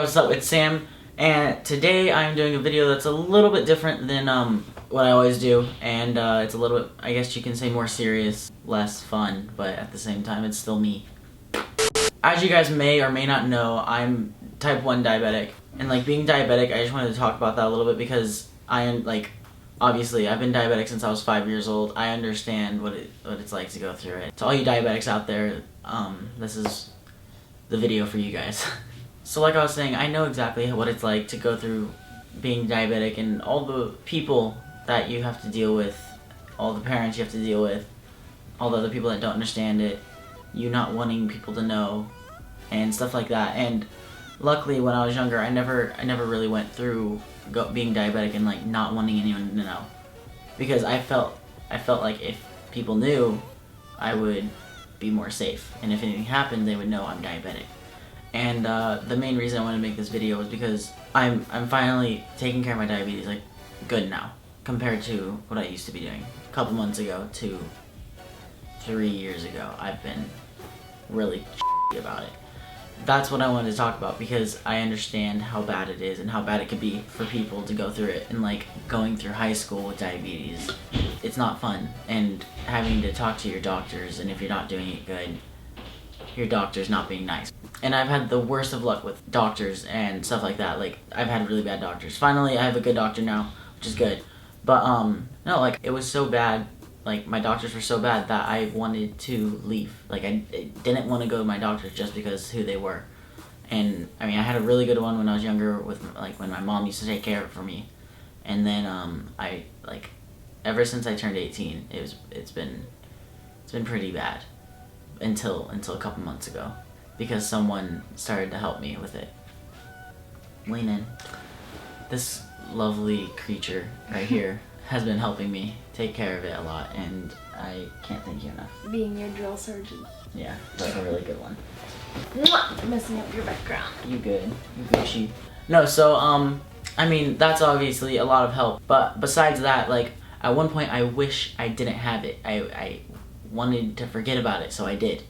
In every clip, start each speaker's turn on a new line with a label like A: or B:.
A: what's up? It's Sam, and today I'm doing a video that's a little bit different than what I always do, and it's a little bit, I guess you can say, more serious, less fun, but at the same time it's still me. As you guys may or may not know, I'm type 1 diabetic, and like being diabetic, I just wanted to talk about that a little bit because I am like, obviously I've been diabetic since I was 5 years old. I understand what it's like to go through it. To all you diabetics out there, this is the video for you guys. So like I was saying, I know exactly what it's like to go through being diabetic and all the people that you have to deal with, all the parents you have to deal with, all the other people that don't understand it, you not wanting people to know, and stuff like that. And luckily when I was younger, I never really went through being diabetic and like not wanting anyone to know, because I felt like if people knew, I would be more safe, and if anything happened, they would know I'm diabetic. And the main reason I wanted to make this video was because I'm finally taking care of my diabetes, like, good now, compared to what I used to be doing. A couple months ago to 3 years ago, I've been really about it. That's what I wanted to talk about, because I understand how bad it is and how bad it could be for people to go through it. And like going through high school with diabetes, it's not fun. And having to talk to your doctors, and if you're not doing it good, your doctor's not being nice. And I've had the worst of luck with doctors and stuff like that. Like, I've had really bad doctors. Finally, I have a good doctor now, which is good. But, no, like, it was so bad. Like, my doctors were so bad that I wanted to leave. Like, I didn't want to go to my doctors just because who they were. And, I mean, I had a really good one when I was younger with, like, when my mom used to take care of it for me. And then, I, like, ever since I turned 18, it's been pretty bad. Until a couple months ago, because someone started to help me with it. Lean in. This lovely creature right here has been helping me take care of it a lot, and I can't thank you enough.
B: Being your drill surgeon.
A: Yeah, that's a really good one.
B: Mwah! Messing up your background.
A: You good. You Gucci. No, so, I mean, that's obviously a lot of help, but besides that, like, at one point I wish I didn't have it. I wanted to forget about it, so I did.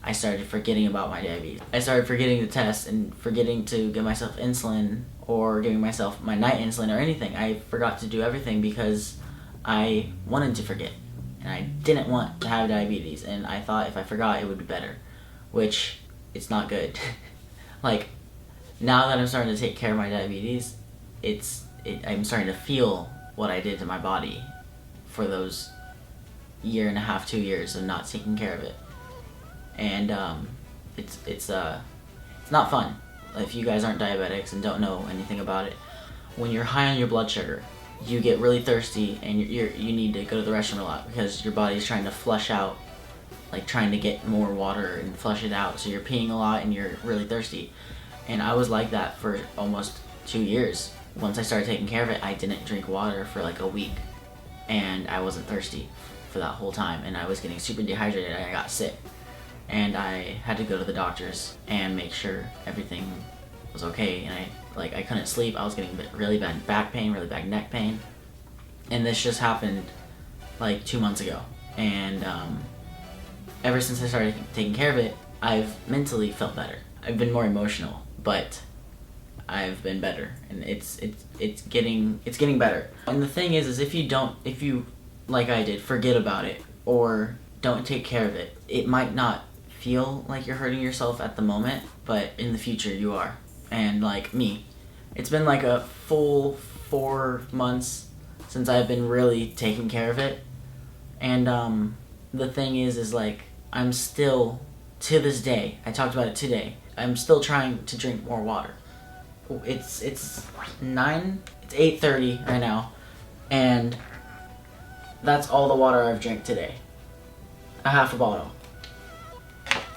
A: I started forgetting about my diabetes. I started forgetting the test and forgetting to give myself insulin or giving myself my night insulin or anything. I forgot to do everything because I wanted to forget. And I didn't want to have diabetes, and I thought if I forgot it would be better, which it's not good. Like, now that I'm starting to take care of my diabetes, I'm starting to feel what I did to my body for those year and a half, 2 years of not taking care of it. And it's not fun. If you guys aren't diabetics and don't know anything about it, when you're high on your blood sugar, you get really thirsty and you need to go to the restroom a lot because your body's trying to flush out, like trying to get more water and flush it out. So you're peeing a lot and you're really thirsty. And I was like that for almost 2 years. Once I started taking care of it, I didn't drink water for like a week, and I wasn't thirsty for that whole time, and I was getting super dehydrated and I got sick, and I had to go to the doctors and make sure everything was okay. And I couldn't sleep. I was getting really bad back pain, really bad neck pain, and this just happened like 2 months ago. And ever since I started taking care of it, I've mentally felt better. I've been more emotional, but I've been better, and it's getting better. And the thing is if you like I did, forget about it or don't take care of it, it might not feel like you're hurting yourself at the moment, but in the future you are. And like me, it's been like a full 4 months since I've been really taking care of it. And the thing is like, I'm still, to this day, I talked about it today, I'm still trying to drink more water. It's 8:30 right now, and that's all the water I've drank today. A half a bottle.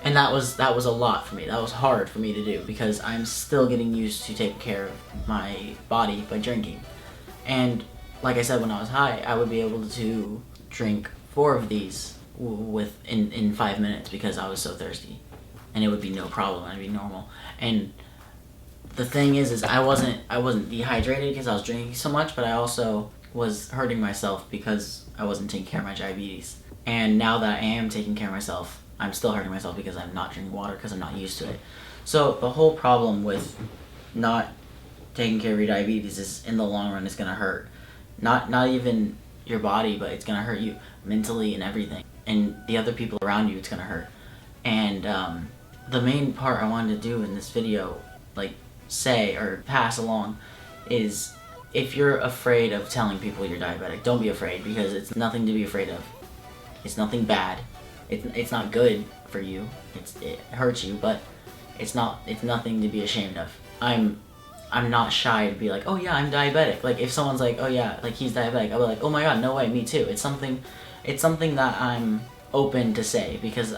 A: And that was a lot for me. That was hard for me to do because I'm still getting used to taking care of my body by drinking. And like I said, when I was high, I would be able to drink 4 of these in 5 minutes because I was so thirsty. And it would be no problem. I'd be normal. And the thing is I wasn't dehydrated because I was drinking so much, but I also was hurting myself because I wasn't taking care of my diabetes. And now that I am taking care of myself, I'm still hurting myself because I'm not drinking water because I'm not used to it. So the whole problem with not taking care of your diabetes is, in the long run, is gonna hurt. Not even your body, but it's gonna hurt you mentally and everything. And the other people around you, it's gonna hurt. And the main part I wanted to do in this video, like say or pass along, is if you're afraid of telling people you're diabetic, don't be afraid, because it's nothing to be afraid of. It's nothing bad. It's not good for you. It hurts you, but it's nothing to be ashamed of. I'm not shy to be like, oh yeah, I'm diabetic. Like if someone's like, oh yeah, like he's diabetic, I'll be like, oh my god, no way, me too. It's something that I'm open to say, because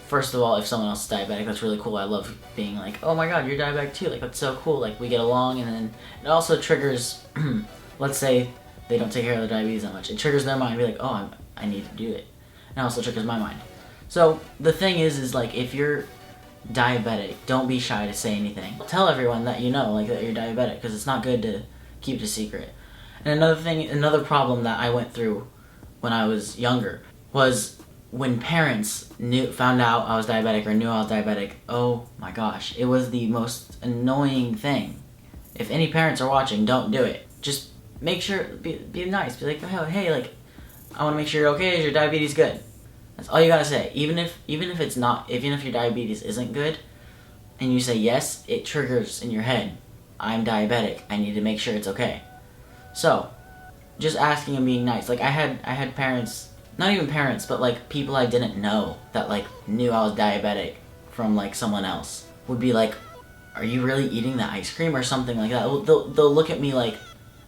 A: first of all, if someone else is diabetic, that's really cool. I love being like, oh my god, you're diabetic too. Like that's so cool. Like we get along, and then it also triggers, let's say they don't take care of their diabetes that much. It triggers their mind to be like, oh, I need to do it. And it also triggers my mind. So the thing is like if you're diabetic, don't be shy to say anything. Tell everyone that you know, like that you're diabetic, because it's not good to keep it a secret. And another problem that I went through when I was younger was when parents found out I was diabetic or knew I was diabetic. Oh my gosh, it was the most annoying thing. If any parents are watching, don't do it. Just make sure, be nice. Be like, oh, hey, like, I want to make sure you're okay. Is your diabetes good? That's all you gotta say. Even if your diabetes isn't good, and you say yes, it triggers in your head, I'm diabetic. I need to make sure it's okay. So, just asking and being nice. Like I had parents, not even parents, but like people I didn't know that like knew I was diabetic from like someone else would be like, are you really eating the ice cream or something like that? They'll look at me like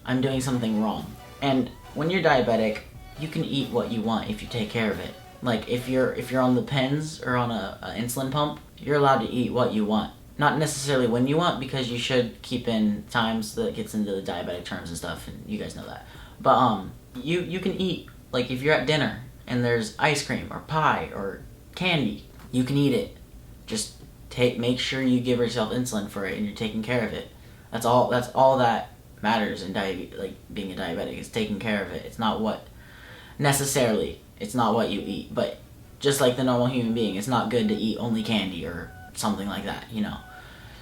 A: I'm doing something wrong. And when you're diabetic, you can eat what you want if you take care of it. Like if you're on the pens or on a insulin pump, you're allowed to eat what you want. Not necessarily when you want, because you should keep in times that gets into the diabetic terms and stuff, and you guys know that. But you can eat, like if you're at dinner and there's ice cream or pie or candy, you can eat it. Just make sure you give yourself insulin for it and you're taking care of it. That's all that matters in like being a diabetic, is taking care of it. It's not what you eat, but just like the normal human being, it's not good to eat only candy or something like that, you know.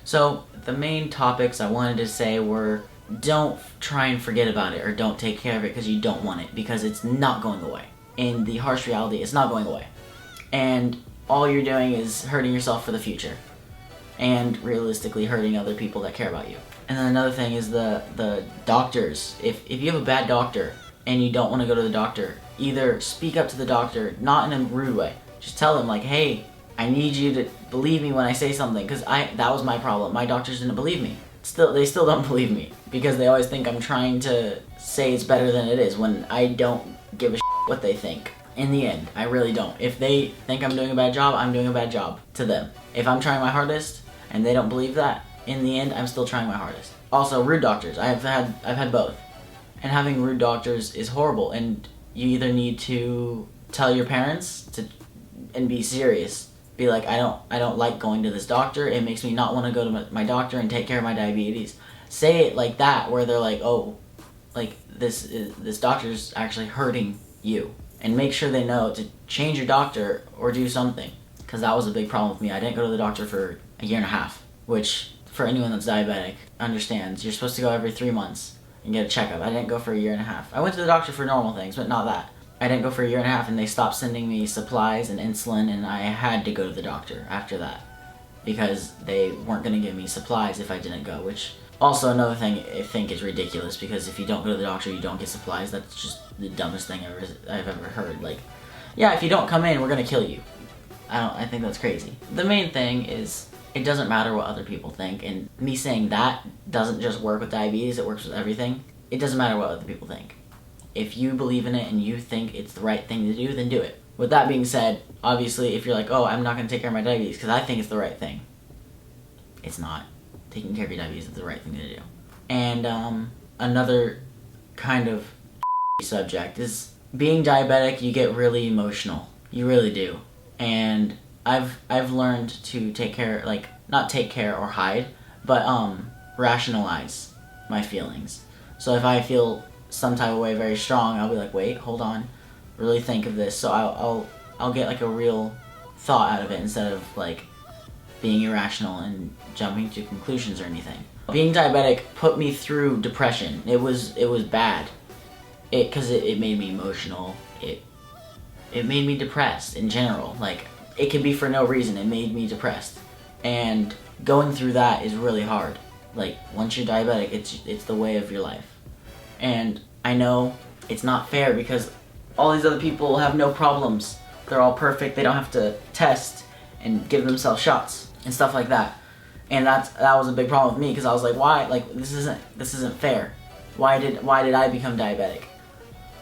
A: So the main topics I wanted to say were, don't try and forget about it or don't take care of it because you don't want it, because it's not going away. And the harsh reality, it's not going away. And all you're doing is hurting yourself for the future, and realistically hurting other people that care about you. And then another thing is the doctors. If you have a bad doctor and you don't want to go to the doctor, either speak up to the doctor, not in a rude way. Just tell them like, hey, I need you to believe me when I say something, because that was my problem. My doctors didn't believe me. They still don't believe me, because they always think I'm trying to say it's better than it is, when I don't give a what they think. In the end, I really don't. If they think I'm doing a bad job, I'm doing a bad job to them. If I'm trying my hardest and they don't believe that, in the end, I'm still trying my hardest. Also, rude doctors. I've had both. And having rude doctors is horrible, and you either need to tell your parents and be serious. Be like, I don't like going to this doctor. It makes me not want to go to my doctor and take care of my diabetes. Say it like that, where they're like, oh, like this doctor's actually hurting you. And make sure they know to change your doctor or do something. Because that was a big problem with me. I didn't go to the doctor for a year and a half, which for anyone that's diabetic understands. You're supposed to go every 3 months and get a checkup. I didn't go for a year and a half. I went to the doctor for normal things, but not that. I didn't go for a year and a half, and they stopped sending me supplies and insulin, and I had to go to the doctor after that, because they weren't going to give me supplies if I didn't go, which also another thing I think is ridiculous, because if you don't go to the doctor, you don't get supplies. That's just the dumbest thing I've ever heard. Like, yeah, if you don't come in, we're going to kill you. I think that's crazy. The main thing is, it doesn't matter what other people think, and me saying that doesn't just work with diabetes, it works with everything. It doesn't matter what other people think. If you believe in it and you think it's the right thing to do, then do it. With that being said, obviously, if you're like, oh, I'm not going to take care of my diabetes because I think it's the right thing, it's not. Taking care of your diabetes is the right thing to do. And another kind of subject is being diabetic. You get really emotional. You really do. And I've learned to take care, like, not take care or hide, but rationalize my feelings. So if I feel some type of way very strong, I'll be like, wait, hold on, really think of this. So I'll get like a real thought out of it, instead of like being irrational and jumping to conclusions or anything. Being diabetic put me through depression. It was bad. Because it made me emotional. It made me depressed in general. Like, it could be for no reason. It made me depressed. And going through that is really hard. Like, once you're diabetic, it's the way of your life. And I know it's not fair because all these other people have no problems. They're all perfect. They don't have to test and give themselves shots and stuff like that. And that was a big problem with me because I was like, why? Like, this isn't fair. Why did I become diabetic?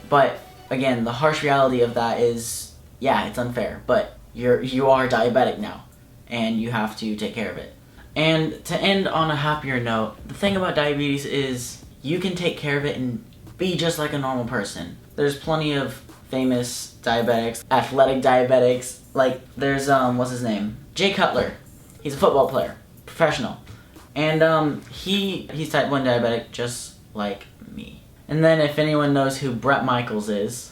A: But again, the harsh reality of that is, yeah, it's unfair. But you are diabetic now, and you have to take care of it. And to end on a happier note, the thing about diabetes is you can take care of it and be just like a normal person. There's plenty of famous diabetics, athletic diabetics. Like, there's what's his name? Jay Cutler. He's a football player, professional, and he's type 1 diabetic just like me. And then if anyone knows who Bret Michaels is,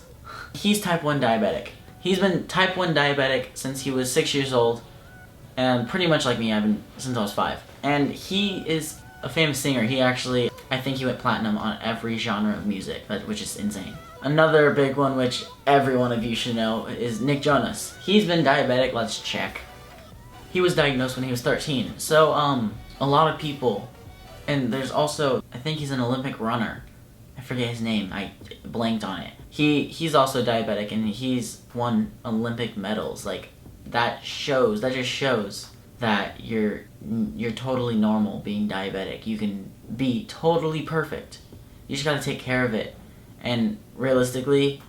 A: he's type 1 diabetic. He's been type 1 diabetic since he was 6 years old, and pretty much like me, I've been since I was 5. And he is a famous singer. He actually, I think he went platinum on every genre of music, which is insane. Another big one, which every one of you should know, is Nick Jonas. He's been diabetic, let's check. He was diagnosed when he was 13. So, a lot of people, and there's also, I think he's an Olympic runner. I forget his name, I blanked on it. He's also diabetic, and he's won Olympic medals. Like, that just shows that you're totally normal being diabetic. You can be totally perfect. You just gotta take care of it. And realistically,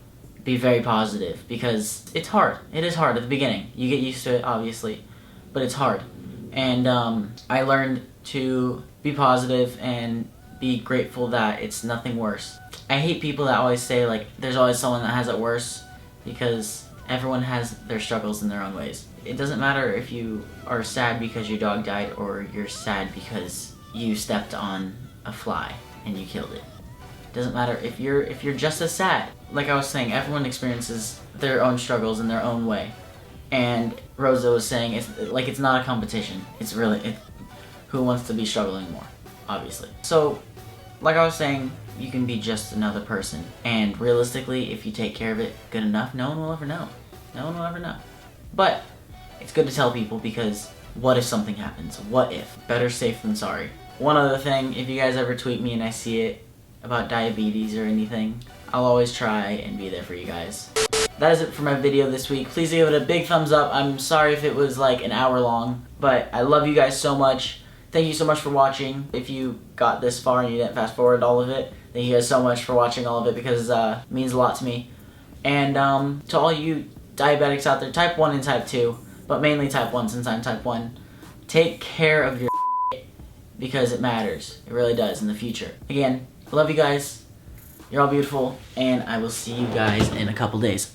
A: be very positive, because it's hard. It is hard at the beginning. You get used to it, obviously, but it's hard. And I learned to be positive and be grateful that it's nothing worse. I hate people that always say, like, there's always someone that has it worse, because everyone has their struggles in their own ways. It doesn't matter if you are sad because your dog died or you're sad because you stepped on a fly and you killed it. It doesn't matter if you're just as sad. Like I was saying, everyone experiences their own struggles in their own way. And Rosa was saying, it's not a competition. It's really who wants to be struggling more, obviously. So, like I was saying, you can be just another person. And realistically, if you take care of it good enough, no one will ever know. No one will ever know. But it's good to tell people, because what if something happens? What if? Better safe than sorry. One other thing, if you guys ever tweet me and I see it about diabetes or anything, I'll always try and be there for you guys. That is it for my video this week. Please give it a big thumbs up. I'm sorry if it was like an hour long, but I love you guys so much. Thank you so much for watching. If you got this far and you didn't fast forward all of it, thank you guys so much for watching all of it, because it means a lot to me. And to all you diabetics out there, type 1 and type 2, but mainly type 1 since I'm type 1, take care of your because it matters. It really does in the future. Again, I love you guys. You're all beautiful, and I will see you guys in a couple days.